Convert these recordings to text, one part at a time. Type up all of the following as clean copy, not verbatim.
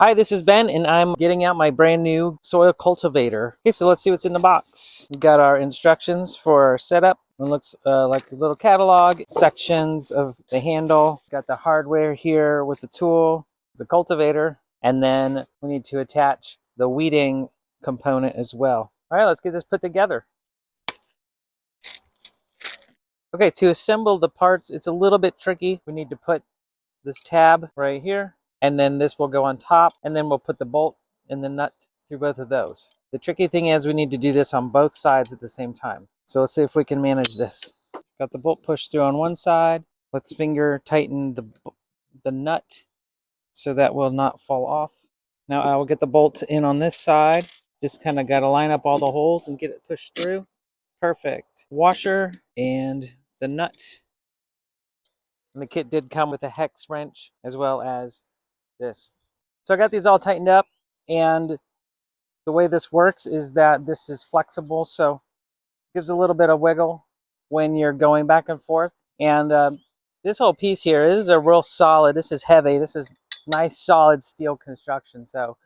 Hi, this is Ben, and I'm getting out my brand new soil cultivator. Okay, so let's see what's in the box. We've got our instructions for our setup. It looks like a little catalog, sections of the handle. Got the hardware here with the tool, the cultivator, and then we need to attach the weeding component as well. All right, let's get this put together. Okay, to assemble the parts, it's a little bit tricky. We need to put this tab right here, and then this will go on top, and then we'll put the bolt and the nut through both of those. The tricky thing is we need to do this on both sides at the same time. So let's see if we can manage this. Got the bolt pushed through on one side. Let's finger tighten the nut so that will not fall off. Now I will get the bolt in on this side. Just kind of got to line up all the holes and get it pushed through. Perfect. Washer and the nut. And the kit did come with a hex wrench as well as this. So I got these all tightened up, and the way this works is that this is flexible, so it gives a little bit of wiggle when you're going back and forth. And this whole piece here is a real solid. This is heavy. This is nice solid steel construction, so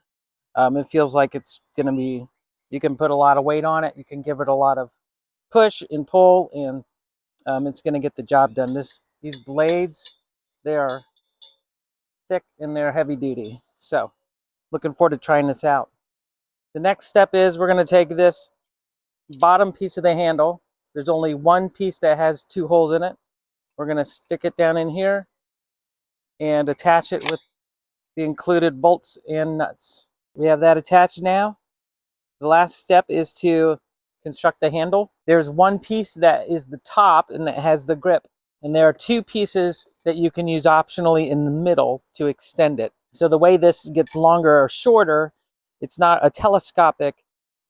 it feels like it's going to be, you can put a lot of weight on it. You can give it a lot of push and pull, and it's going to get the job done. These blades, they are thick and they're heavy duty. So looking forward to trying this out. The next step is we're going to take this bottom piece of the handle. There's only one piece that has two holes in it. We're going to stick it down in here and attach it with the included bolts and nuts. We have that attached now. The last step is to construct the handle. There's one piece that is the top and it has the grip. And there are two pieces that you can use optionally in the middle to extend it. So the way this gets longer or shorter, it's not a telescopic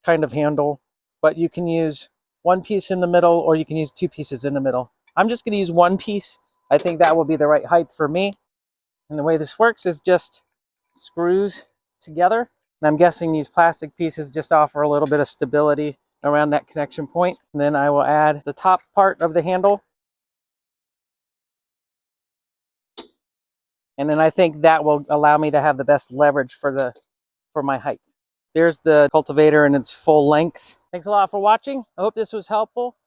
kind of handle, but you can use one piece in the middle or you can use two pieces in the middle. I'm just going to use one piece. I think that will be the right height for me. And the way this works is just screws together. And I'm guessing these plastic pieces just offer a little bit of stability around that connection point. And then I will add the top part of the handle. And then I think that will allow me to have the best leverage for my height. There's the cultivator in its full length. Thanks a lot for watching. I hope this was helpful.